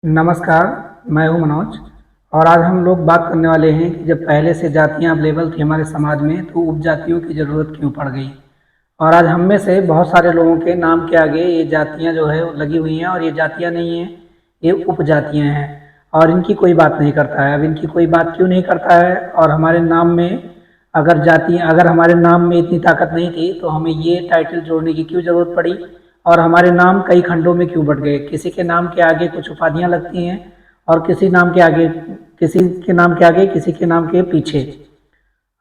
नमस्कार, मैं हूं मनोज। और आज हम लोग बात करने वाले हैं कि जब पहले से जातियां अवेलेबल थी हमारे समाज में तो उपजातियों की ज़रूरत क्यों पड़ गई। और आज हम में से बहुत सारे लोगों के नाम के आगे ये जातियां जो है वो लगी हुई हैं, और ये जातियां नहीं हैं, ये उपजातियां हैं। और इनकी कोई बात नहीं करता है। अब इनकी कोई बात क्यों नहीं करता है, और हमारे नाम में अगर हमारे नाम में इतनी ताकत नहीं थी तो हमें ये टाइटल जोड़ने की क्यों ज़रूरत पड़ी, और हमारे नाम कई खंडों में क्यों बँट गए। किसी के नाम के आगे कुछ उपाधियाँ लगती हैं, और किसी के नाम के आगे किसी के नाम के पीछे।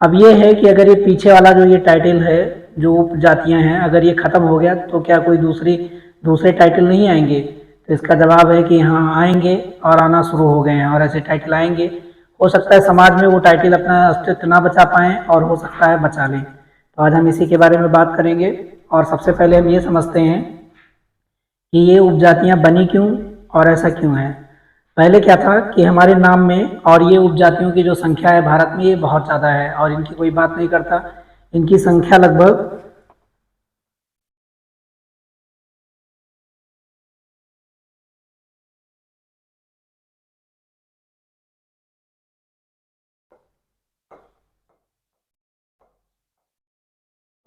अब ये है कि अगर ये पीछे वाला जो ये टाइटल है, जो उपजातियां हैं, अगर ये खत्म हो गया तो क्या कोई दूसरे टाइटल नहीं आएंगे। तो इसका जवाब है कि हाँ, आएंगे, और आना शुरू हो गए हैं, और ऐसे टाइटल आएंगे। हो सकता है समाज में वो टाइटल अपना अस्तित्व ना बचा पाएँ, और हो सकता है बचा लें। तो आज हम इसी के बारे में बात करेंगे। और सबसे पहले हम ये समझते हैं कि ये उपजातियां बनी क्यों, और ऐसा क्यों है। पहले क्या था कि हमारे नाम में, और ये उपजातियों की जो संख्या है भारत में, ये बहुत ज़्यादा है, और इनकी कोई बात नहीं करता। इनकी संख्या लगभग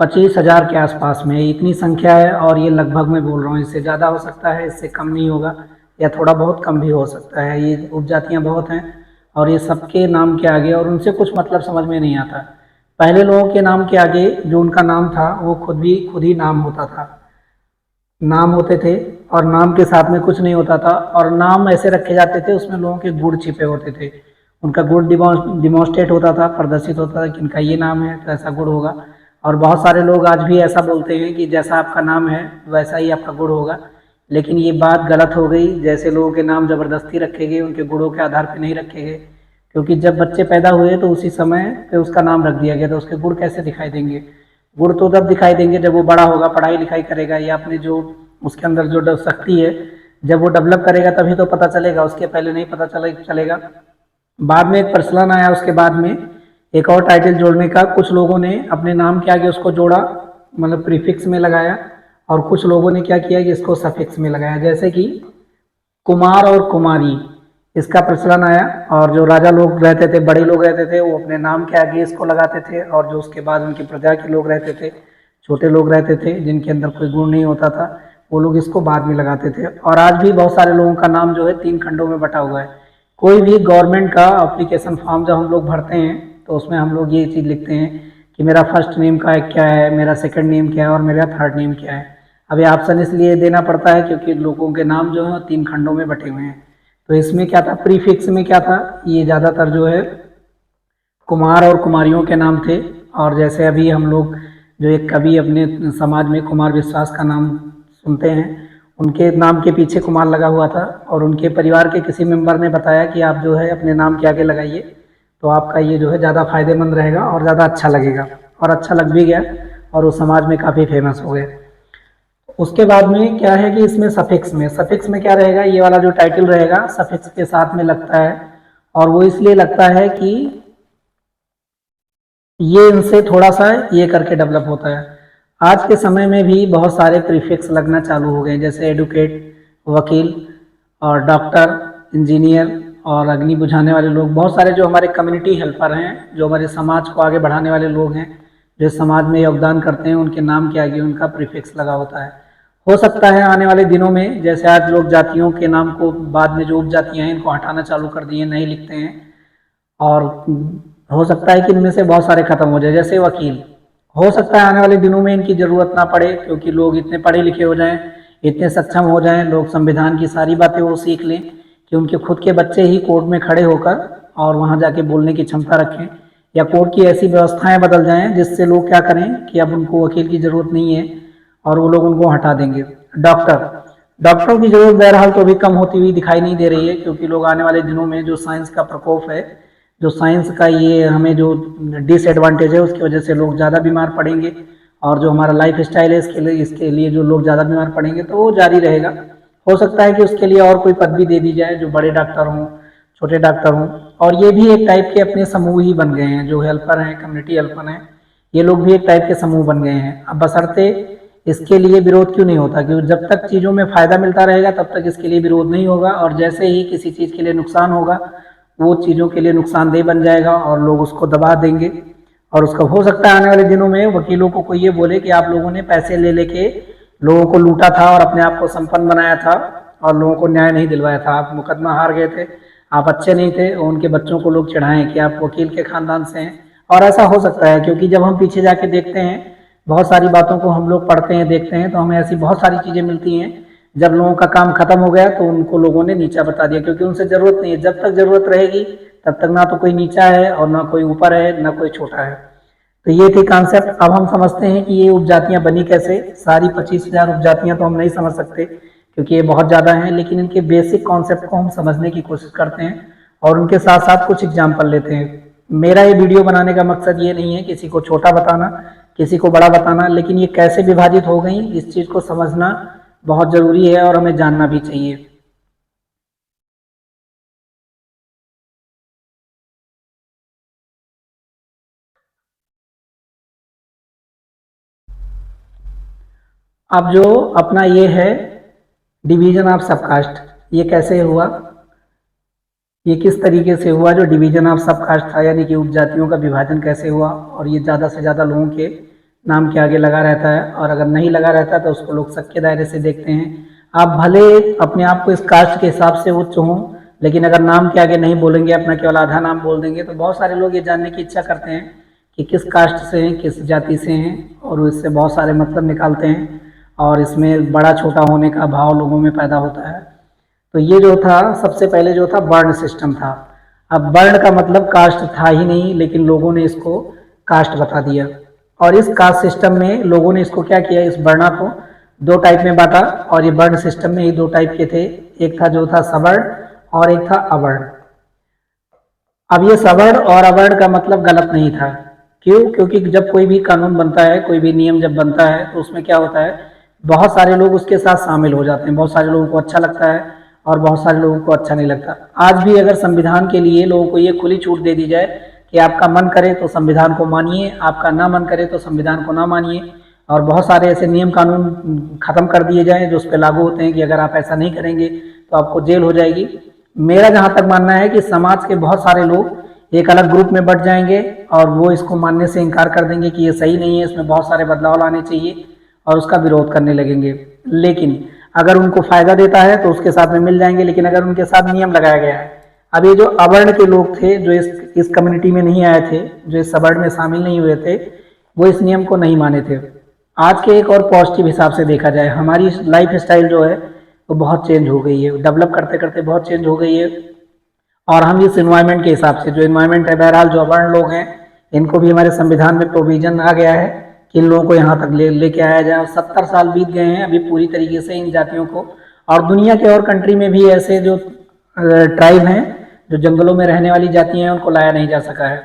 25,000 के आसपास में इतनी संख्या है। और ये लगभग मैं बोल रहा हूँ, इससे ज़्यादा हो सकता है, इससे कम नहीं होगा, या थोड़ा बहुत कम भी हो सकता है। ये उपजातियाँ बहुत हैं, और ये सबके नाम के आगे, और उनसे कुछ मतलब समझ में नहीं आता। पहले लोगों के नाम के आगे जो उनका नाम था वो खुद ही नाम होता था। नाम होते थे, और नाम के साथ में कुछ नहीं होता था, और नाम ऐसे रखे जाते थे, उसमें लोगों के गुण छिपे होते थे। उनका गुण डिमॉन्स्ट्रेट होता था, प्रदर्शित होता था कि इनका ये नाम है तो ऐसा गुण होगा। और बहुत सारे लोग आज भी ऐसा बोलते हैं कि जैसा आपका नाम है वैसा ही आपका गुण होगा। लेकिन ये बात गलत हो गई। जैसे लोगों के नाम ज़बरदस्ती रखे गए, उनके गुणों के आधार पर नहीं रखे गए। क्योंकि जब बच्चे पैदा हुए तो उसी समय पे उसका नाम रख दिया गया, तो उसके गुण कैसे दिखाई देंगे। गुण तो तब दिखाई देंगे जब वो बड़ा होगा, पढ़ाई लिखाई करेगा, या अपने जो उसके अंदर जो शक्ति है, जब वो डेवलप करेगा तभी तो पता चलेगा, उसके पहले नहीं पता चलेगा। बाद में एक प्रचलन आया उसके बाद में एक और टाइटल जोड़ने का। कुछ लोगों ने अपने नाम के आगे उसको जोड़ा, मतलब प्रीफिक्स में लगाया, और कुछ लोगों ने क्या किया कि इसको सफिक्स में लगाया। जैसे कि कुमार और कुमारी, इसका प्रचलन आया। और जो राजा लोग रहते थे, बड़े लोग रहते थे, वो अपने नाम के आगे इसको लगाते थे। और जो उसके बाद उनकी प्रजा के लोग रहते थे, छोटे लोग रहते थे जिनके अंदर कोई गुण नहीं होता था, वो लोग इसको बाद में लगाते थे। और आज भी बहुत सारे लोगों का नाम जो है 3 खंडों में बटा हुआ है। कोई भी गवर्नमेंट का एप्लीकेशन फॉर्म जब हम लोग भरते हैं तो उसमें हम लोग ये चीज़ लिखते हैं कि मेरा फर्स्ट नेम का क्या है, मेरा सेकंड नेम क्या है, और मेरा थर्ड नेम क्या है। अब ये ऑप्शन इसलिए देना पड़ता है क्योंकि लोगों के नाम जो है 3 खंडों में बटे हुए हैं। तो इसमें क्या था, प्रीफिक्स में क्या था, ये ज़्यादातर जो है कुमार और कुमारियों के नाम थे। और जैसे अभी हम लोग जो एक कवि अपने समाज में कुमार विश्वास का नाम सुनते हैं, उनके नाम के पीछे कुमार लगा हुआ था। और उनके परिवार के किसी मेंबर ने बताया कि आप जो है अपने नाम के आगे लगाइए, तो आपका ये जो है ज़्यादा फायदेमंद रहेगा और ज़्यादा अच्छा लगेगा। और अच्छा लग भी गया, और वो समाज में काफ़ी फेमस हो गए। उसके बाद में क्या है कि इसमें सफिक्स में क्या रहेगा, ये वाला जो टाइटल रहेगा सफिक्स के साथ में लगता है। और वो इसलिए लगता है कि ये इनसे थोड़ा सा ये करके डेवलप होता है। आज के समय में भी बहुत सारे प्रीफिक्स लगना चालू हो गए, जैसे एडवोकेट, वकील, और डॉक्टर, इंजीनियर, और अग्नि बुझाने वाले लोग। बहुत सारे जो हमारे कम्युनिटी हेल्पर हैं, जो हमारे समाज को आगे बढ़ाने वाले लोग हैं, जो समाज में योगदान करते हैं, उनके नाम के आगे उनका प्रीफिक्स लगा होता है। हो सकता है आने वाले दिनों में, जैसे आज लोग जातियों के नाम को बाद में जो उपजातियां हैं इनको हटाना चालू कर दिए, नहीं लिखते हैं। और हो सकता है कि इनमें से बहुत सारे खत्म हो जाए। जैसे वकील, हो सकता है आने वाले दिनों में इनकी ज़रूरत ना पड़े, क्योंकि लोग इतने पढ़े लिखे हो जाएं, इतने सक्षम हो जाएं, लोग संविधान की सारी बातें वो सीख लें कि उनके खुद के बच्चे ही कोर्ट में खड़े होकर और वहाँ जाके बोलने की क्षमता रखें, या कोर्ट की ऐसी व्यवस्थाएं बदल जाएं जिससे लोग क्या करें कि अब उनको वकील की ज़रूरत नहीं है, और वो लोग उनको हटा देंगे। डॉक्टरों की जरूरत बहरहाल तो अभी कम होती हुई दिखाई नहीं दे रही है, क्योंकि लोग आने वाले दिनों में जो साइंस का प्रकोप है, जो साइंस का ये हमें जो डिसएडवांटेज है, उसकी वजह से लोग ज़्यादा बीमार पड़ेंगे। और जो हमारा लाइफ स्टाइल है इसके लिए जो लोग ज़्यादा बीमार पड़ेंगे, तो वो जारी रहेगा। हो सकता है कि उसके लिए और कोई पदवी दे दी जाए, जो बड़े डॉक्टर हों, छोटे डॉक्टर हों। और ये भी एक टाइप के अपने समूह ही बन गए हैं, जो हेल्पर हैं, कम्युनिटी हेल्पर हैं, ये लोग भी एक टाइप के समूह बन गए हैं। अब बशर्ते इसके लिए विरोध क्यों नहीं होता? क्योंकि जब तक चीज़ों में फ़ायदा मिलता रहेगा तब तक इसके लिए विरोध नहीं होगा, और जैसे ही किसी चीज़ के लिए नुकसान होगा वो चीज़ों के लिए नुकसानदेह बन जाएगा और लोग उसको दबा देंगे। और उसका हो सकता है आने वाले दिनों में वकीलों को कोई ये बोले कि आप लोगों ने पैसे ले लेके लोगों को लूटा था और अपने आप को संपन्न बनाया था और लोगों को न्याय नहीं दिलवाया था, आप मुकदमा हार गए थे, आप अच्छे नहीं थे, और उनके बच्चों को लोग चिढ़ाएं कि आप वकील के खानदान से हैं। और ऐसा हो सकता है, क्योंकि जब हम पीछे जाके देखते हैं, बहुत सारी बातों को हम लोग पढ़ते हैं, देखते हैं, तो हमें ऐसी बहुत सारी चीज़ें मिलती हैं जब लोगों का काम खत्म हो गया तो उनको लोगों ने नीचा बता दिया, क्योंकि उनसे ज़रूरत नहीं है। जब तक ज़रूरत रहेगी तब तक ना तो कोई नीचा है और ना कोई ऊपर है, ना कोई छोटा है। तो ये थी कॉन्सेप्ट। अब हम समझते हैं कि ये उपजातियां बनी कैसे। सारी 25,000 उपजातियां तो हम नहीं समझ सकते क्योंकि ये बहुत ज़्यादा हैं, लेकिन इनके बेसिक कॉन्सेप्ट को हम समझने की कोशिश करते हैं और उनके साथ साथ कुछ एग्जाम्पल लेते हैं। मेरा ये वीडियो बनाने का मकसद ये नहीं है किसी को छोटा बताना, किसी को बड़ा बताना, लेकिन ये कैसे विभाजित हो गई इस चीज़ को समझना बहुत ज़रूरी है और हमें जानना भी चाहिए। अब जो अपना ये है डिवीजन ऑफ सबकास्ट, ये कैसे हुआ, ये किस तरीके से हुआ जो डिवीजन ऑफ सबकास्ट था, यानी कि उपजातियों का विभाजन कैसे हुआ, और ये ज़्यादा से ज़्यादा लोगों के नाम के आगे लगा रहता है, और अगर नहीं लगा रहता तो उसको लोग शक के दायरे से देखते हैं। आप भले अपने आप को इस कास्ट के हिसाब से उच्च हों, लेकिन अगर नाम के आगे नहीं बोलेंगे, अपना केवल आधा नाम बोल देंगे, तो बहुत सारे लोग ये जानने की इच्छा करते हैं कि किस कास्ट से हैं, किस जाति से हैं, और इससे बहुत सारे मतलब निकालते हैं और इसमें बड़ा छोटा होने का भाव लोगों में पैदा होता है। तो ये जो था सबसे पहले जो था वर्ण सिस्टम था। अब वर्ण का मतलब कास्ट था ही नहीं, लेकिन लोगों ने इसको कास्ट बता दिया, और इस कास्ट सिस्टम में लोगों ने इसको क्या किया, इस वर्णा को दो टाइप में बांटा, और ये वर्ण सिस्टम में ही दो टाइप के थे, एक था जो था सवर्ण और एक था अवर्ण। अब ये सवर्ण और अवर्ण का मतलब गलत नहीं था। क्यों? क्योंकि जब कोई भी कानून बनता है, कोई भी नियम जब बनता है, तो उसमें क्या होता है, बहुत सारे लोग उसके साथ शामिल हो जाते हैं। बहुत सारे लोगों को अच्छा लगता है और बहुत सारे लोगों को अच्छा नहीं लगता। आज भी अगर संविधान के लिए लोगों को ये खुली छूट दे दी जाए कि आपका मन करे तो संविधान को मानिए, आपका ना मन करे तो संविधान को ना मानिए, और बहुत सारे ऐसे नियम कानून खत्म कर दिए जाएं जो उस पर लागू होते हैं कि अगर आप ऐसा नहीं करेंगे तो आपको जेल हो जाएगी। मेरा जहाँ तक मानना है कि समाज के बहुत सारे लोग एक अलग ग्रुप में बट जाएंगे और वो इसको मानने से इनकार कर देंगे कि ये सही नहीं है, इसमें बहुत सारे बदलाव लाने चाहिए, और उसका विरोध करने लगेंगे। लेकिन अगर उनको फायदा देता है तो उसके साथ में मिल जाएंगे, लेकिन अगर उनके साथ नियम लगाया गया है, अब ये जो अवर्ण के लोग थे जो इस कम्युनिटी में नहीं आए थे, जो इस सवर्ण में शामिल नहीं हुए थे, वो इस नियम को नहीं माने थे। आज के एक और पॉजिटिव हिसाब से देखा जाए, हमारी लाइफ स्टाइल जो है वो बहुत चेंज हो गई है, डेवलप करते करते बहुत चेंज हो गई है, और हम इस इन्वायरमेंट के हिसाब से, जो इन्वायरमेंट है, बहरहाल जो अवर्ण लोग हैं इनको भी हमारे संविधान में प्रोविजन आ गया है कि इन लोगों को यहाँ तक लेके आया जाए। और 70 साल बीत गए हैं अभी पूरी तरीके से इन जातियों को, और दुनिया के और कंट्री में भी ऐसे जो ट्राइब हैं, जो जंगलों में रहने वाली जातियाँ हैं, उनको लाया नहीं जा सका है।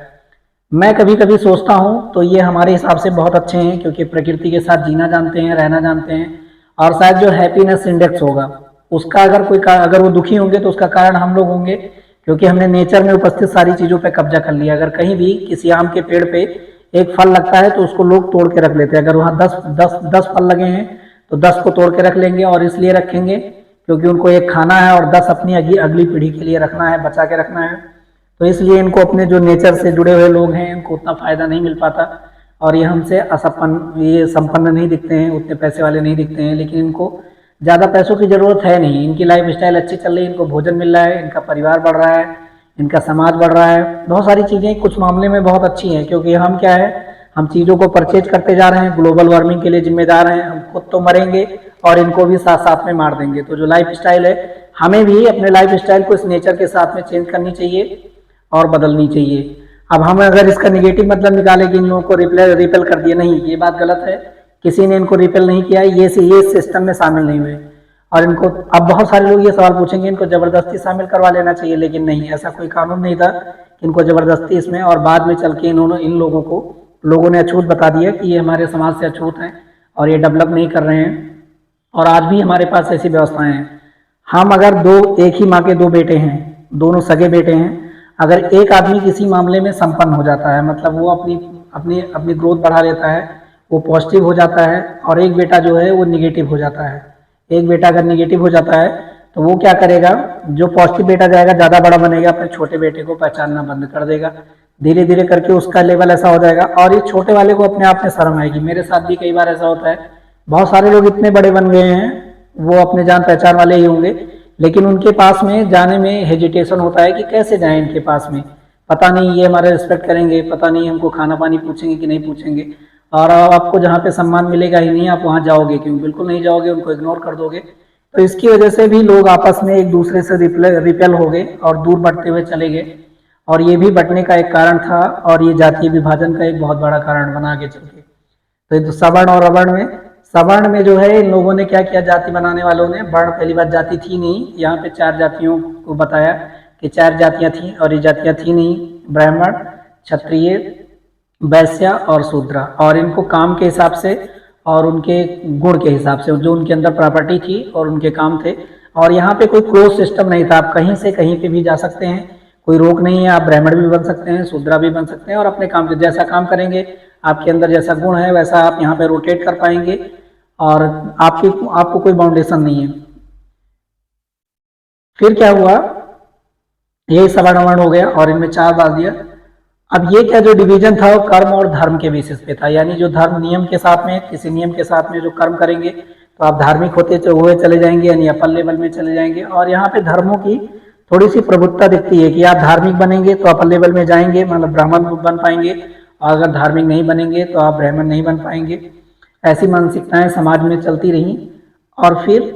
मैं कभी कभी सोचता हूँ तो ये हमारे हिसाब से बहुत अच्छे हैं, क्योंकि प्रकृति के साथ जीना जानते हैं, रहना जानते हैं, और शायद जो हैप्पीनेस इंडेक्स होगा उसका अगर वो दुखी होंगे तो उसका कारण हम लोग होंगे, क्योंकि हमने नेचर में उपस्थित सारी चीज़ों पे कब्जा कर लिया। अगर कहीं भी किसी आम के पेड़ पे एक फल लगता है तो उसको लोग तोड़ के रख लेते हैं। अगर वहाँ 10 फल लगे हैं तो 10 को तोड़ के रख लेंगे, और इसलिए रखेंगे क्योंकि उनको एक खाना है और 10 अपनी अगली पीढ़ी के लिए रखना है, बचा के रखना है। तो इसलिए इनको अपने जो नेचर से जुड़े हुए लोग हैं इनको उतना फ़ायदा नहीं मिल पाता, और ये हमसे ये संपन्न नहीं दिखते हैं, उतने पैसे वाले नहीं दिखते हैं, लेकिन इनको ज़्यादा पैसों की ज़रूरत है नहीं, इनकी लाइफ स्टाइल अच्छी चल रही है, इनको भोजन मिल रहा है, इनका परिवार बढ़ रहा है, इनका समाज बढ़ रहा है, बहुत सारी चीज़ें कुछ मामले में बहुत अच्छी हैं। क्योंकि हम क्या है, हम चीज़ों को परचेज करते जा रहे हैं, ग्लोबल वार्मिंग के लिए जिम्मेदार हैं, हम खुद तो मरेंगे और इनको भी साथ साथ में मार देंगे। तो जो लाइफ स्टाइल है, हमें भी अपने लाइफ स्टाइल को इस नेचर के साथ में चेंज करनी चाहिए और बदलनी चाहिए। अब हम अगर इसका निगेटिव मतलब निकाले कि इन लोगों को रिपेल कर दिया, नहीं, ये बात गलत है। किसी ने इनको रिपेल नहीं किया, ये सिस्टम में शामिल नहीं हुए। और इनको अब बहुत सारे लोग ये सवाल पूछेंगे इनको जबरदस्ती शामिल करवा लेना चाहिए, लेकिन नहीं, ऐसा कोई कानून नहीं था कि इनको जबरदस्ती इसमें, और बाद में चल के इन लोगों ने अछूत बता दिया कि ये हमारे समाज से अछूत हैं और ये डेवलप नहीं कर रहे हैं। और आज भी हमारे पास ऐसी व्यवस्थाएं हैं। हम अगर एक ही माँ के दो बेटे हैं, दोनों सगे बेटे हैं, अगर एक आदमी किसी मामले में संपन्न हो जाता है, मतलब वो अपनी ग्रोथ बढ़ा लेता है, वो पॉजिटिव हो जाता है, और एक बेटा जो है वो निगेटिव हो जाता है। एक बेटा अगर निगेटिव हो जाता है तो वो क्या करेगा, जो पॉजिटिव बेटा जाएगा ज़्यादा बड़ा बनेगा, अपने छोटे बेटे को पहचानना बंद कर देगा। धीरे धीरे करके उसका लेवल ऐसा हो जाएगा, और ये छोटे वाले को अपने आप में शर्म आएगी। मेरे साथ भी कई बार ऐसा होता है, बहुत सारे लोग इतने बड़े बन गए हैं, वो अपने जान पहचान वाले ही होंगे, लेकिन उनके पास में जाने में हेजिटेशन होता है कि कैसे जाएं इनके पास में। पता नहीं ये हमारे रिस्पेक्ट करेंगे, पता नहीं हमको खाना पानी पूछेंगे कि नहीं पूछेंगे, और आपको जहाँ पे सम्मान मिलेगा ही नहीं, आप वहाँ जाओगे क्यों? बिल्कुल नहीं जाओगे, उनको इग्नोर कर दोगे। तो इसकी वजह से भी लोग आपस में एक दूसरे से रिपेल हो गए और दूर बढ़ते हुए चले गए, और ये भी बढ़ने का एक कारण था, और ये जातीय विभाजन का एक बहुत बड़ा कारण बना आगे चल के। तो सवर्ण और अवर्ण में, सवर्ण में जो है इन लोगों ने क्या किया, जाति बनाने वालों ने, वर्ण पहली बार जाति थी नहीं, यहाँ पे 4 जातियों को बताया कि 4 जातियां थी, और ये जातियां थी नहीं, ब्राह्मण, क्षत्रिय, वैश्य और शूद्र। और इनको काम के हिसाब से और उनके गुण के हिसाब से, जो उनके अंदर प्रॉपर्टी थी और उनके काम थे। और यहाँ पे कोई क्लोज सिस्टम नहीं था, आप कहीं से कहीं पे भी जा सकते हैं, कोई रोक नहीं है। आप ब्राह्मण भी बन सकते हैं, शूद्रा भी बन सकते हैं, और अपने काम जैसा काम करेंगे, आपके अंदर जैसा गुण है वैसा आप यहाँ पे रोटेट कर पाएंगे, और आपको कोई बाउंडेशन नहीं है। फिर क्या हुआ, ये सवर्ण वर्ण हो गया और इनमें 4 डाल दिया। अब ये क्या, जो डिवीजन था वो कर्म और धर्म के बेसिस पे था, यानी जो धर्म नियम के साथ में, किसी नियम के साथ में जो कर्म करेंगे तो आप धार्मिक होते हुए चले जाएंगे, यानी अपर लेवल में चले जाएंगे। और यहाँ पे धर्मों की थोड़ी सी प्रभुत्ता दिखती है कि आप धार्मिक बनेंगे तो अपर लेवल में जाएंगे, मतलब ब्राह्मण बन पाएंगे, और अगर धार्मिक नहीं बनेंगे तो आप ब्राह्मण नहीं बन पाएंगे। ऐसी मानसिकताएं समाज में चलती रही। और फिर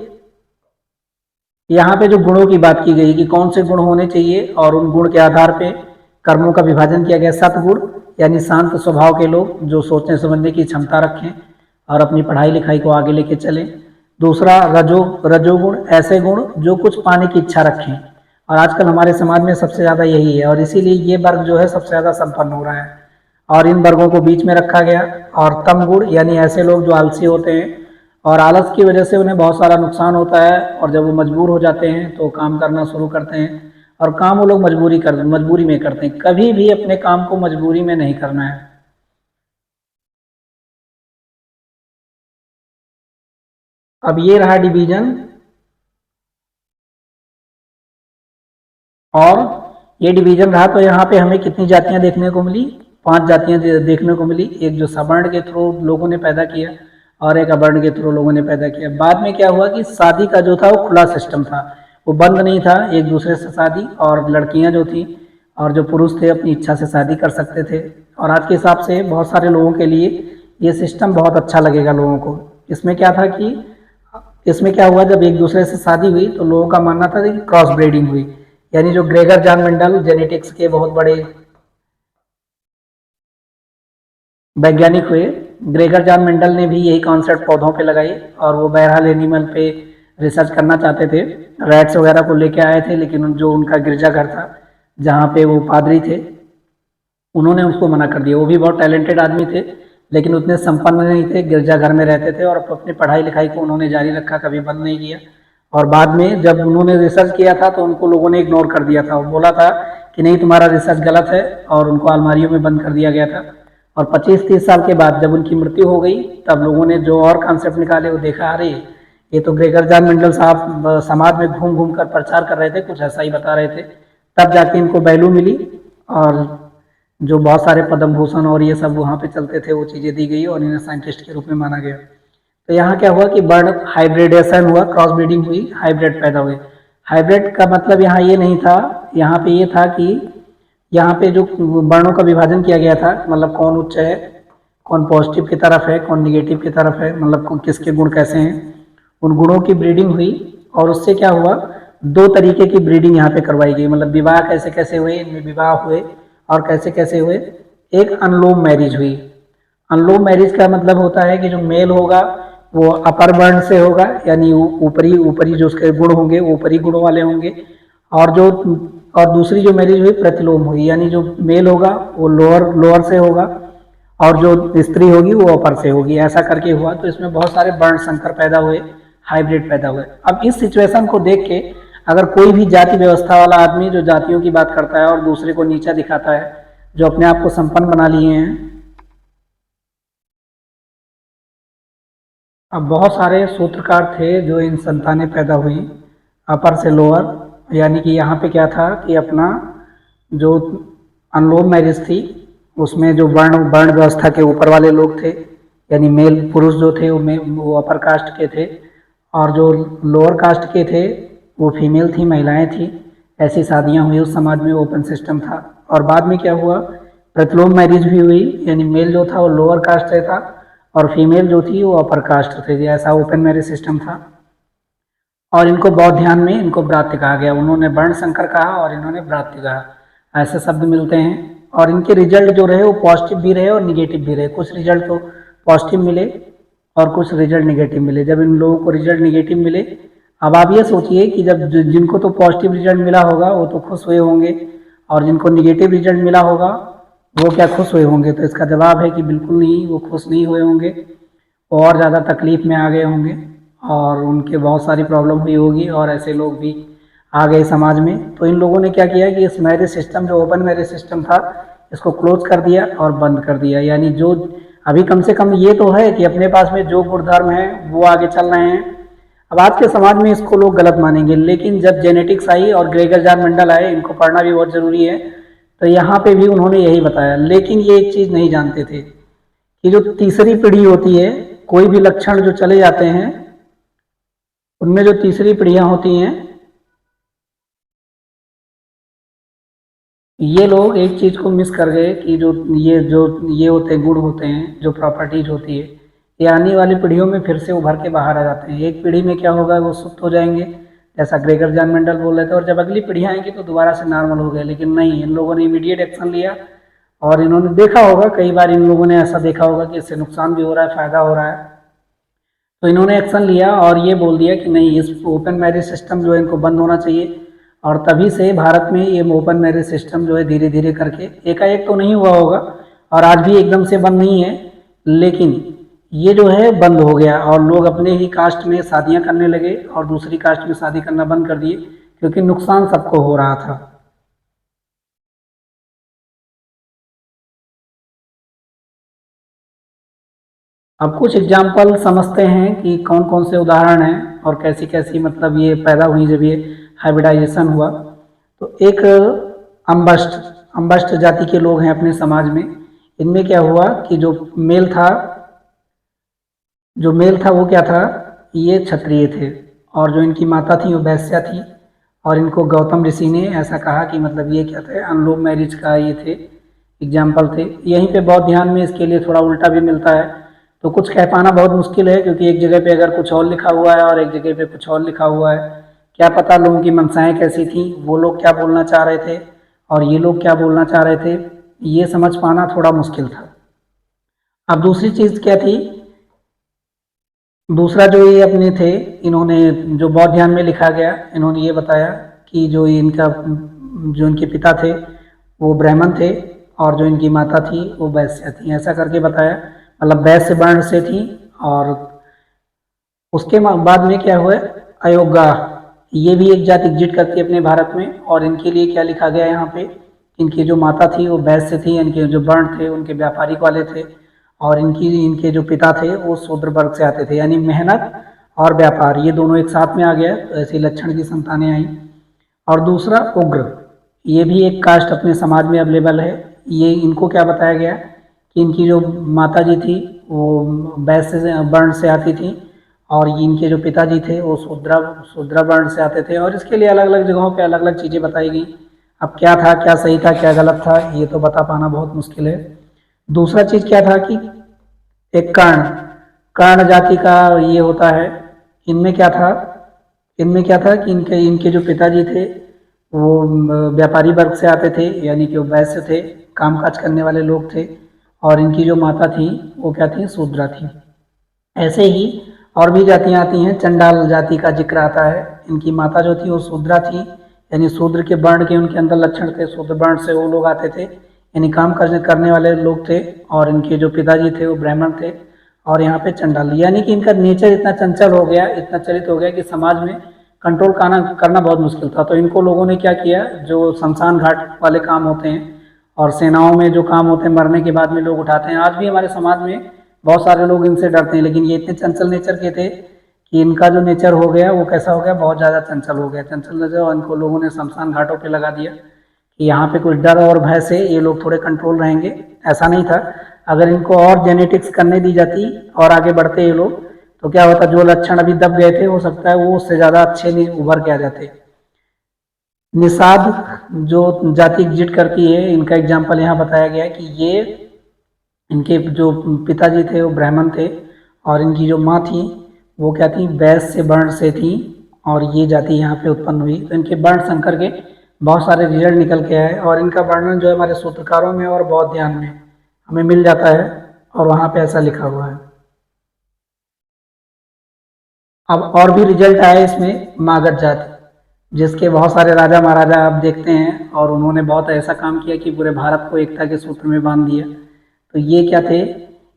यहाँ पे जो गुणों की बात की गई कि कौन से गुण होने चाहिए, और उन गुण के आधार पे कर्मों का विभाजन किया गया। सतगुण यानी शांत स्वभाव के लोग, जो सोचने समझने की क्षमता रखें और अपनी पढ़ाई लिखाई को आगे लेके चलें। दूसरा रजोगुण, ऐसे गुण जो कुछ पाने की इच्छा रखें, और आजकल हमारे समाज में सबसे ज़्यादा यही है, और इसीलिए ये वर्ग जो है सबसे ज़्यादा संपन्न हो रहा है, और इन वर्गों को बीच में रखा गया। और तम गुण यानी ऐसे लोग जो आलसी होते हैं, और आलस की वजह से उन्हें बहुत सारा नुकसान होता है, और जब वो मजबूर हो जाते हैं तो काम करना शुरू करते हैं, और काम वो लोग मजबूरी में करते हैं। कभी भी अपने काम को मजबूरी में नहीं करना है। अब ये रहा डिवीजन, और ये डिवीजन रहा। तो यहाँ पे हमें कितनी जातियां देखने को मिली, 5 जातियां देखने को मिली। एक जो सवर्ण के थ्रू लोगों ने पैदा किया, और एक अवर्ण के थ्रू लोगों ने पैदा किया। बाद में क्या हुआ कि शादी का जो था वो खुला सिस्टम था, वो बंद नहीं था एक दूसरे से शादी, और लड़कियां जो थी और जो पुरुष थे अपनी इच्छा से शादी कर सकते थे। और आज के हिसाब से बहुत सारे लोगों के लिए ये सिस्टम बहुत अच्छा लगेगा लोगों को। इसमें क्या था कि इसमें क्या हुआ, जब एक दूसरे से शादी हुई तो लोगों का मानना था कि क्रॉस ब्रीडिंग हुई, यानी जो ग्रेगर जॉन मेंडल जेनेटिक्स के बहुत बड़े वैज्ञानिक हुए, ग्रेगर जॉन मेंडल ने भी यही कॉन्सेप्ट पौधों पे लगाई, और वो बहरहाल एनिमल पे रिसर्च करना चाहते थे, रैट्स वगैरह को लेके आए थे, लेकिन जो उनका गिरजाघर था जहाँ पे वो पादरी थे, उन्होंने उसको मना कर दिया। वो भी बहुत टैलेंटेड आदमी थे, लेकिन उतने संपन्न नहीं थे, गिरजाघर में रहते थे, और अपनी पढ़ाई लिखाई को उन्होंने जारी रखा, कभी बंद नहीं किया। और बाद में जब उन्होंने रिसर्च किया था तो उनको लोगों ने इग्नोर कर दिया था, वो बोला था कि नहीं तुम्हारा रिसर्च गलत है, और उनको अलमारियों में बंद कर दिया गया था। और 25-30 साल के बाद जब उनकी मृत्यु हो गई, तब लोगों ने जो और कॉन्सेप्ट निकाले वो देखा, अरे ये तो ग्रेगर जॉन मेंडल साहब समाज में घूम घूम कर प्रचार कर रहे थे, कुछ ऐसा ही बता रहे थे। तब जाके इनको वैल्यू मिली, और जो बहुत सारे पद्म भूषण और ये सब वहाँ पे चलते थे वो चीज़ें दी गई, और इन्हें साइंटिस्ट के रूप में माना गया। तो यहाँ क्या हुआ कि बर्ड हाइब्रिडेशन हुआ, क्रॉस ब्रीडिंग हुई, हाइब्रिड पैदा हुए। हाइब्रिड का मतलब यहाँ ये नहीं था, यहाँ पे ये था कि यहाँ पे जो वर्णों का विभाजन किया गया था, मतलब कौन उच्च है, कौन पॉजिटिव की तरफ है, कौन निगेटिव की तरफ है, मतलब किसके गुण कैसे हैं, उन गुणों की ब्रीडिंग हुई। और उससे क्या हुआ, 2 तरीके की ब्रीडिंग यहाँ पे करवाई गई, मतलब विवाह कैसे कैसे हुए, इनमें विवाह हुए और कैसे कैसे हुए। एक अनलोम मैरिज हुई। अनलोम मैरिज का मतलब होता है कि जो मेल होगा वो अपर वर्ण से होगा, यानी ऊपरी ऊपरी जो उसके गुण होंगे वो ऊपरी गुणों वाले होंगे, और दूसरी जो मैरिज हुई प्रतिलोम हुई, यानी जो मेल होगा वो लोअर से होगा, और जो स्त्री होगी वो अपर से होगी। ऐसा करके हुआ, तो इसमें बहुत सारे वर्ण संकर पैदा हुए, हाइब्रिड पैदा हुए। अब इस सिचुएशन को देख के अगर कोई भी जाति व्यवस्था वाला आदमी जो जातियों की बात करता है और दूसरे को नीचा दिखाता है, जो अपने आप को संपन्न बना लिए हैं, अब बहुत सारे सूत्रकार थे जो इन संतानें पैदा हुई अपर से लोअर, यानी कि यहाँ पे क्या था कि अपना जो अनुलोम मैरिज थी उसमें जो वर्ण वर्ण व्यवस्था के ऊपर वाले लोग थे, यानी मेल पुरुष जो थे वो अपर कास्ट के थे, और जो लोअर कास्ट के थे वो फीमेल थी, महिलाएं थी। ऐसी शादियां हुई उस समाज में, ओपन सिस्टम था। और बाद में क्या हुआ, प्रतिलोम मैरिज भी हुई, यानी मेल जो था वो लोअर कास्ट से था और फीमेल जो थी वो अपर कास्ट थे। ऐसा ओपन मैरिज सिस्टम था। और इनको बौद्ध ध्यान में इनको ब्रात्य कहा गया। उन्होंने वर्ण संकर कहा और इन्होंने ब्रात्य कहा। ऐसे शब्द मिलते हैं। और इनके रिजल्ट जो रहे वो पॉजिटिव भी रहे और निगेटिव भी रहे। कुछ रिजल्ट तो पॉजिटिव मिले और कुछ रिजल्ट निगेटिव मिले। जब इन लोगों को रिजल्ट निगेटिव मिले, अब आप ये सोचिए कि जब जिनको तो पॉजिटिव रिजल्ट मिला होगा वो तो खुश हुए होंगे, और जिनको निगेटिव रिजल्ट मिला होगा वो क्या खुश हुए होंगे? तो इसका जवाब है कि बिल्कुल नहीं, वो खुश नहीं हुए होंगे, और ज़्यादा तकलीफ में आ गए होंगे और उनके बहुत सारी प्रॉब्लम हुई होगी, और ऐसे लोग भी आ गए समाज में। तो इन लोगों ने क्या किया कि इस मैरिज सिस्टम, जो ओपन मैरिज सिस्टम था, इसको क्लोज कर दिया और बंद कर दिया। यानी जो अभी कम से कम ये तो है कि अपने पास में जो गुण धर्म है वो आगे चल रहे हैं। अब आज के समाज में इसको लोग गलत मानेंगे, लेकिन जब जेनेटिक्स आई और ग्रेगर जान मंडल आए, इनको पढ़ना भी बहुत ज़रूरी है, तो यहाँ पे भी उन्होंने यही बताया। लेकिन ये एक चीज़ नहीं जानते थे कि जो तीसरी पीढ़ी होती है, कोई भी लक्षण जो चले जाते हैं उनमें जो तीसरी पीढ़ियां होती हैं, ये लोग एक चीज़ को मिस कर गए कि जो ये होते गुण होते हैं, जो प्रॉपर्टीज होती है, ये आने वाली पीढ़ियों में फिर से उभर के बाहर आ जाते हैं। एक पीढ़ी में क्या होगा, वो सुप्त हो जाएंगे जैसा ग्रेगर जान मेंडल बोल रहे थे, और जब अगली पीढ़ियाँ आएंगी तो दोबारा से नॉर्मल हो गए। लेकिन नहीं, इन लोगों ने इमीडिएट एक्शन लिया। और इन्होंने देखा होगा, कई बार इन लोगों ने ऐसा देखा होगा कि इससे नुकसान भी हो रहा है, फ़ायदा हो रहा है, तो इन्होंने एक्शन लिया और ये बोल दिया कि नहीं, इस ओपन मैरिज सिस्टम जो है इनको बंद होना चाहिए। और तभी से भारत में ये ओपन मैरिज सिस्टम जो है धीरे धीरे करके, एकाएक तो नहीं हुआ होगा और आज भी एकदम से बंद नहीं है, लेकिन ये जो है बंद हो गया और लोग अपने ही कास्ट में शादियां करने लगे और दूसरी कास्ट में शादी करना बंद कर दिए, क्योंकि नुकसान सबको हो रहा था। अब कुछ एग्जाम्पल समझते हैं कि कौन कौन से उदाहरण हैं और कैसी कैसी मतलब ये पैदा हुई जब ये हाइब्रिडाइजेशन हुआ। तो एक अम्बस्ट अम्बस्ट जाति के लोग हैं अपने समाज में। इनमें क्या हुआ कि जो मेल था वो क्या था, ये क्षत्रिय थे, और जो इनकी माता थी वो वैश्या थी। और इनको गौतम ऋषि ने ऐसा कहा कि मतलब ये क्या थे, अनुलोम मैरिज का ये थे, एग्जाम्पल थे। यहीं पे बहुत ध्यान में इसके लिए थोड़ा उल्टा भी मिलता है, तो कुछ कह पाना बहुत मुश्किल है, क्योंकि एक जगह पे अगर कुछ और लिखा हुआ है और एक जगह पे कुछ और लिखा हुआ है। क्या पता लोगों की मंशाएं कैसी थी, वो लोग क्या बोलना चाह रहे थे और ये लोग क्या बोलना चाह रहे थे, ये समझ पाना थोड़ा मुश्किल था। अब दूसरी चीज़ क्या थी, दूसरा जो ये अपने थे, इन्होंने जो बौद्ध ध्यान में लिखा गया, इन्होंने ये बताया कि जो इनके पिता थे वो ब्राह्मण थे और जो इनकी माता थी वो वैश्य थी, ऐसा करके बताया। मतलब वैश्य वर्ण से थी। और उसके बाद में क्या हुआ, अयोग्य, ये भी एक जाति एग्जिट करती है अपने भारत में। और इनके लिए क्या लिखा गया यहाँ पे, इनकी जो माता थी वो वैश्य थी, इनके जो वर्ण थे उनके व्यापारिक वाले थे, और इनके जो पिता थे वो शूद्र वर्ग से आते थे। यानी मेहनत और व्यापार ये दोनों एक साथ में आ गया, तो ऐसे लक्षण की संतानें आई। और दूसरा उग्र, ये भी एक कास्ट अपने समाज में अवेलेबल है। ये इनको क्या बताया गया कि इनकी जो माता जी थी वो वैश्य वर्ण से आती थी, और इनके जो पिताजी थे वो शूद्र वर्ण से आते थे। और इसके लिए अलग अलग जगहों पे अलग अलग चीज़ें बताई गई। अब क्या था, क्या सही था, क्या गलत था, ये तो बता पाना बहुत मुश्किल है। दूसरा चीज़ क्या था कि एक कर्ण कर्ण जाति का ये होता है। इनमें क्या था, कि इनके इनके जो पिताजी थे वो व्यापारी वर्ग से आते थे, यानी कि वो वैश्य थे, कामकाज करने वाले लोग थे। और इनकी जो माता थी वो क्या थी, शूद्रा थी। ऐसे ही और भी जातियाँ आती हैं। चंडाल जाति का जिक्र आता है। इनकी माता जो थी वो शूद्रा थी, यानी शूद्र के वर्ण के उनके अंदर लक्षण थे, शूद्र वर्ण से वो लोग आते थे, यानी काम करने वाले लोग थे। और इनके जो पिताजी थे वो ब्राह्मण थे। और यहाँ पे चंडाल, यानी कि इनका नेचर इतना चंचल हो गया, इतना चलित हो गया कि समाज में कंट्रोल करना बहुत मुश्किल था। तो इनको लोगों ने क्या किया, जो शमशान घाट वाले काम होते हैं और सेनाओं में जो काम होते हैं, मरने के बाद में लोग उठाते हैं, आज भी हमारे समाज में बहुत सारे लोग इनसे डरते हैं, लेकिन ये इतने चंचल नेचर के थे कि इनका जो नेचर हो गया वो कैसा हो गया, बहुत ज़्यादा चंचल हो गया। चंचल नेचर, और इनको लोगों ने शमशान घाटों पे लगा दिया कि यहाँ पे कुछ डर और भय से ये लोग थोड़े कंट्रोल रहेंगे। ऐसा नहीं था। अगर इनको और जेनेटिक्स करने दी जाती और आगे बढ़ते ये लोग, तो क्या होता, जो लक्षण अभी दब गए थे हो सकता है वो उससे ज़्यादा अच्छे नहीं उभर के आ जाते। निषाद जो जाति एग्जिट करती है, इनका एग्जाम्पल यहाँ बताया गया है कि ये, इनके जो पिताजी थे वो ब्राह्मण थे और इनकी जो माँ थी वो क्या थी, वैश्य वर्ण से थी, और ये जाति यहाँ पे उत्पन्न हुई। तो इनके वर्ण संकर के बहुत सारे रिजल्ट निकल के आए, और इनका वर्णन जो है हमारे सूत्रकारों में और बौद्ध ध्यान में हमें मिल जाता है, और वहाँ पे ऐसा लिखा हुआ है। अब और भी रिजल्ट आए इसमें, मागध जाति, जिसके बहुत सारे राजा महाराजा आप देखते हैं, और उन्होंने बहुत ऐसा काम किया कि पूरे भारत को एकता के सूत्र में बांध दिया। तो ये क्या थे,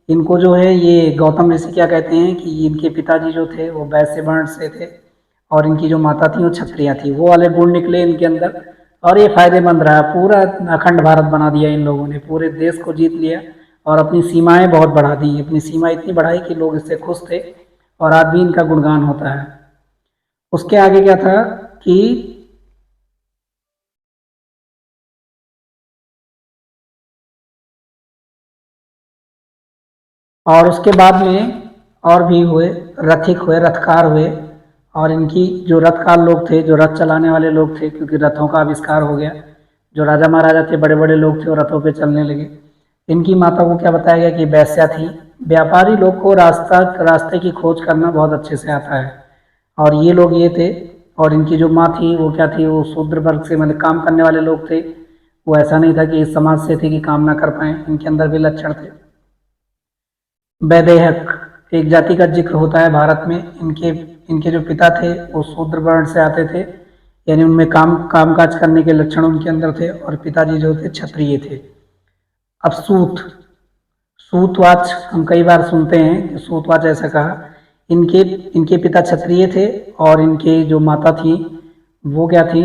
इनको जो है ये गौतम ऋषि क्या कहते हैं कि इनके पिताजी जो थे वो वैश्य वर्ण से थे, और इनकी जो माता थी वो क्षत्रिया थी। वो वाले गुण निकले इनके अंदर, और ये फायदेमंद रहा। पूरा अखंड भारत बना दिया इन लोगों ने, पूरे देश को जीत लिया, और अपनी सीमाएं बहुत बढ़ा दी। अपनी सीमा इतनी बढ़ाई कि लोग इससे खुश थे, और आज भी इनका गुणगान होता है। उसके आगे क्या था कि और उसके बाद में और भी हुए, रथिक हुए, रथकार हुए, और इनकी जो रथकार लोग थे, जो रथ चलाने वाले लोग थे, क्योंकि रथों का आविष्कार हो गया, जो राजा महाराजा थे, बड़े बड़े लोग थे, वो रथों पे चलने लगे। इनकी माता को क्या बताया गया कि वैश्या थी। व्यापारी लोग को रास्ते की खोज करना बहुत अच्छे से आता है, और ये लोग ये थे। और इनकी जो माँ थी वो क्या थी, वो शूद्र वर्ग से, मतलब काम करने वाले लोग थे। वो ऐसा नहीं था कि इस समाज से थे कि काम ना कर पाए, इनके अंदर भी लक्षण थे। वैदेहक एक जाति का जिक्र होता है भारत में। इनके इनके जो पिता थे वो शूद्र वर्ण से आते थे, यानी उनमें काम काज करने के लक्षण उनके अंदर थे, और पिताजी जो थे क्षत्रिय थे। अब सूतवाच हम कई बार सुनते हैं कि सूतवाच ऐसा कहा। इनके इनके पिता क्षत्रिय थे, और इनके जो माता थी वो क्या थी,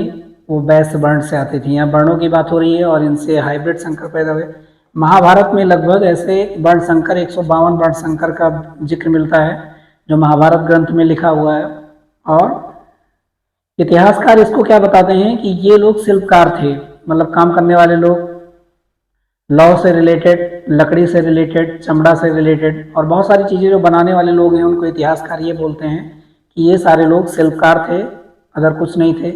वो वैश्य वर्ण से आती थी। यहाँ वर्णों की बात हो रही है, और इनसे हाइब्रिड संकर पैदा हुए। महाभारत में लगभग ऐसे वर्ण संकर 152 वर्ण संकर का जिक्र मिलता है, जो महाभारत ग्रंथ में लिखा हुआ है। और इतिहासकार इसको क्या बताते हैं कि ये लोग शिल्पकार थे, मतलब काम करने वाले लोग, लौ से रिलेटेड, लकड़ी से रिलेटेड, चमड़ा से रिलेटेड, और बहुत सारी चीज़ें जो बनाने वाले लोग हैं उनको इतिहासकार ये बोलते हैं कि ये सारे लोग शिल्पकार थे, अगर कुछ नहीं थे।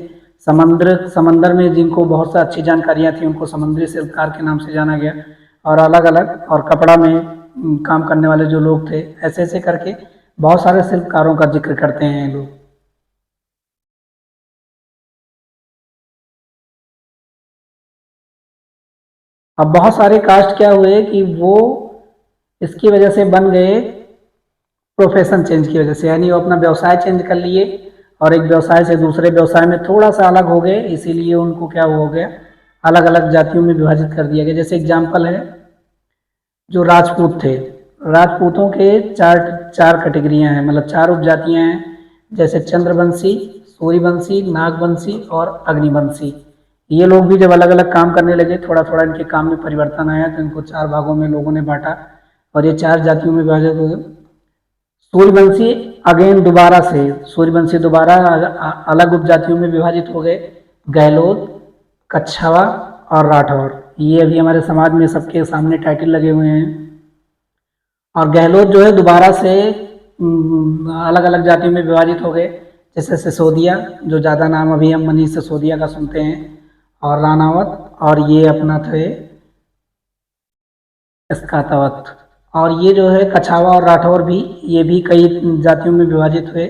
समंदर में जिनको बहुत सा अच्छी जानकारियाँ थी उनको समुद्री शिल्पकार के नाम से जाना गया, और अलग अलग, और कपड़ा में काम करने वाले जो लोग थे, ऐसे ऐसे करके बहुत सारे शिल्पकारों का जिक्र करते हैं लोग। अब बहुत सारे कास्ट क्या हुए कि वो इसकी वजह से बन गए, प्रोफेशन चेंज की वजह से, यानी वो अपना व्यवसाय चेंज कर लिए, और एक व्यवसाय से दूसरे व्यवसाय में थोड़ा सा अलग हो गए, इसीलिए उनको क्या हो गया, अलग अलग जातियों में विभाजित कर दिया गया। जैसे एग्जाम्पल है, जो राजपूत थे, राजपूतों के चार चार कैटेगरियां हैं, मतलब चार उपजातियां हैं। जैसे चंद्रवंशी, सूर्यवंशी, नागवंशी और अग्निवंशी। ये लोग भी जब अलग अलग काम करने लगे, थोड़ा थोड़ा इनके काम में परिवर्तन आया, तो इनको चार भागों में लोगों ने बांटा, और ये चार जातियों में विभाजित हो गए। सूर्यवंशी अगेन दोबारा से, सूर्यवंशी दोबारा अलग उपजातियों में विभाजित हो गए, गहलोत, कच्छावा और राठौर। ये अभी हमारे समाज में सबके सामने टाइटल लगे हुए हैं। और गहलोत जो है दोबारा से अलग अलग जातियों में विभाजित हो गए, जैसे सिसोदिया, जो ज़्यादा नाम अभी हम मनीष सिसोदिया का सुनते हैं, और रानावत, और ये अपना थे इस्कातावत। और ये जो है कछावा और राठौर भी, ये भी कई जातियों में विभाजित हुए,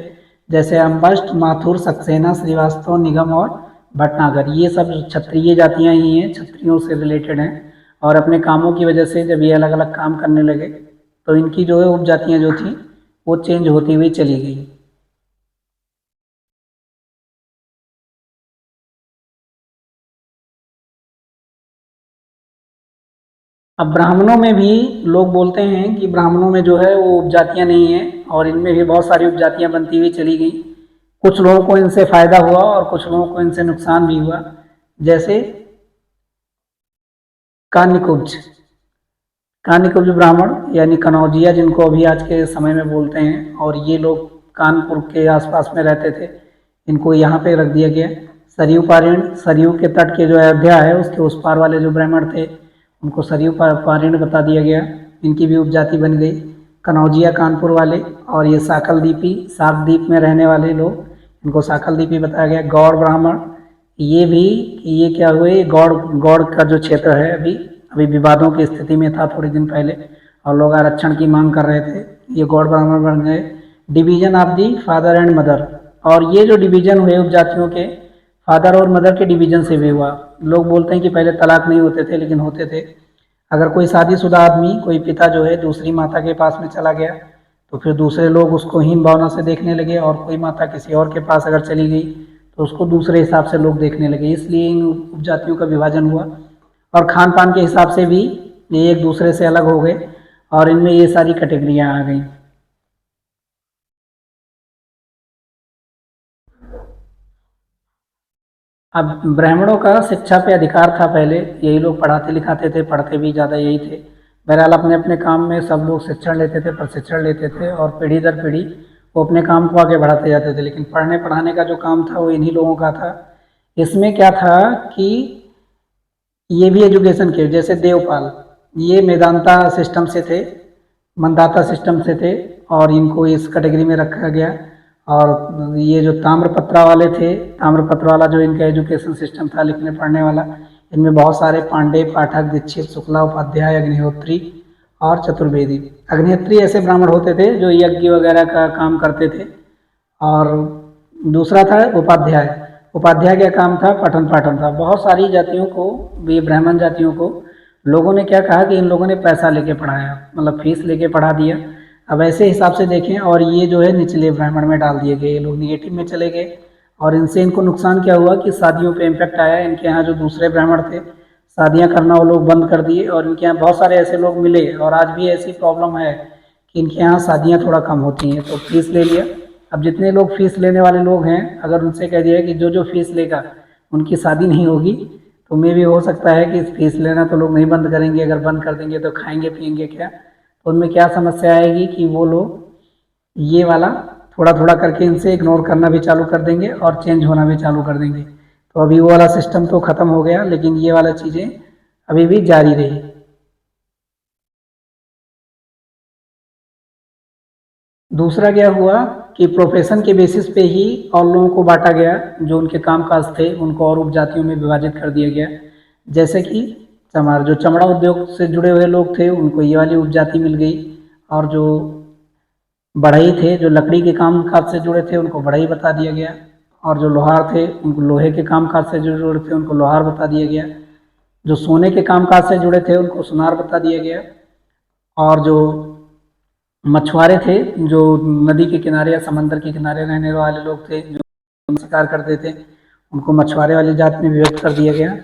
जैसे अम्बष्ट, माथुर, सक्सेना, श्रीवास्तव, निगम और भटनागर। ये सब क्षत्रिय जातियां ही हैं, क्षत्रियों से रिलेटेड हैं, और अपने कामों की वजह से जब ये अलग अलग काम करने लगे, तो इनकी जो है उपजातियां जो थी वो चेंज होती हुई चली गई। अब ब्राह्मणों में भी लोग बोलते हैं कि ब्राह्मणों में जो है वो उपजातियां नहीं है, और इनमें भी बहुत सारी उपजातियां बनती हुई चली गई। कुछ लोगों को इनसे फायदा हुआ, और कुछ लोगों को इनसे नुकसान भी हुआ। जैसे कान्यकुब्ज, कानिकुब्ज ब्राह्मण यानी कनौजिया, जिनको अभी आज के समय में बोलते हैं, और ये लोग कानपुर के आसपास में रहते थे, इनको यहाँ पे रख दिया गया। सरयू पारीण, सरयू के तट के जो अयोध्या है उसके उस पार वाले जो ब्राह्मण थे उनको सरयू पारीण बता दिया गया, इनकी भी उपजाति बन गई। कनौजिया कानपुर वाले, और ये साकलदीपी, साकद्वीप में रहने वाले लोग, इनको साकलदीपी बताया गया। गौड़ ब्राह्मण, ये भी, ये क्या हुए, गौड़ गौड़ का जो क्षेत्र है अभी अभी विवादों की स्थिति में था थोड़े दिन पहले, और लोग आरक्षण की मांग कर रहे थे, ये गौड़ ब्राह्मण बन गए। Division of the father and mother, और ये जो डिवीजन हुए उपजातियों के, फादर और मदर के डिवीजन से भी हुआ। लोग बोलते हैं कि पहले तलाक नहीं होते थे, लेकिन होते थे। अगर कोई शादीशुदा आदमी, कोई पिता जो है दूसरी माता के पास में चला गया, तो फिर दूसरे लोग उसको हीन भावना से देखने लगे, और कोई माता किसी और के पास अगर चली गई तो उसको दूसरे हिसाब से लोग देखने लगे, इसलिए इन उपजातियों का विभाजन हुआ। और खान पान के हिसाब से भी ये एक दूसरे से अलग हो गए, और इनमें ये सारी कैटेगरियाँ आ गई। अब ब्राह्मणों का शिक्षा पे अधिकार था पहले, यही लोग पढ़ाते लिखाते थे, पढ़ते भी ज़्यादा यही थे। बहरहाल अपने अपने काम में सब लोग शिक्षण लेते थे, प्रशिक्षण लेते थे, और पीढ़ी दर पीढ़ी वो अपने काम को आगे बढ़ाते जाते थे, लेकिन पढ़ने पढ़ाने का जो काम था वो इन्हीं लोगों का था। इसमें क्या था कि ये भी एजुकेशन के, जैसे देवपाल, ये मेदांता सिस्टम से थे, मंदाता सिस्टम से थे, और इनको इस कैटेगरी में रखा गया। और ये जो ताम्रपत्रा वाले थे, ताम्रपत्र वाला जो इनका एजुकेशन सिस्टम था लिखने पढ़ने वाला, इनमें बहुत सारे पांडे, पाठक, दीक्षित, शुक्ला, उपाध्याय, अग्निहोत्री और चतुर्वेदी। अग्निहोत्री ऐसे ब्राह्मण होते थे जो यज्ञ वगैरह का काम करते थे, और दूसरा था उपाध्याय। उपाध्याय का काम था पठन पाठन था। बहुत सारी जातियों को, ये ब्राह्मण जातियों को लोगों ने क्या कहा कि इन लोगों ने पैसा लेके पढ़ाया, मतलब फीस लेके पढ़ा दिया। अब ऐसे हिसाब से देखें, और ये जो है निचले ब्राह्मण में डाल दिए गए, ये लोग निगेटिव में चले गए, और इनसे इनको नुकसान क्या हुआ कि शादियों पे इम्पेक्ट आया। इनके यहाँ जो दूसरे ब्राह्मण थे, शादियाँ करना वो लोग बंद कर दिए, और इनके यहाँ बहुत सारे ऐसे लोग मिले, और आज भी ऐसी प्रॉब्लम है कि इनके यहाँ शादियाँ थोड़ा कम होती हैं, तो फीस ले लिया। अब जितने लोग फीस लेने वाले लोग हैं, अगर उनसे कह दिया कि जो जो फीस लेगा उनकी शादी नहीं होगी, तो मे भी हो सकता है कि फीस लेना तो लोग नहीं बंद करेंगे, अगर बंद कर देंगे तो खाएंगे पिएंगे क्या। तो उनमें क्या समस्या आएगी कि वो लोग ये वाला थोड़ा थोड़ा करके इनसे इग्नोर करना भी चालू कर देंगे, और चेंज होना भी चालू कर देंगे। तो अभी वो वाला सिस्टम तो ख़त्म हो गया, लेकिन ये वाला चीज़ें अभी भी जारी रही। दूसरा क्या हुआ कि प्रोफेशन के बेसिस पे ही और लोगों को बांटा गया, जो उनके कामकाज थे उनको और उपजातियों में विभाजित कर दिया गया। जैसे कि हमारे जो चमड़ा उद्योग से जुड़े हुए लोग थे उनको ये वाली उपजाति मिल गई, और जो बढ़ई थे, जो लकड़ी के काम काज से जुड़े थे उनको बढ़ई बता दिया गया, और जो लोहार थे उनको लोहे के काम काज से जो जुड़े थे उनको लोहार बता दिया गया, जो सोने के काम काज से जुड़े थे उनको सुनार बता दिया गया, और जो मछुआरे थे, जो नदी के किनारे या समंदर के किनारे रहने वाले लोग थे, जो शिकार करते थे, उनको मछुआरे वाली जात में विभक्त कर दिया गया।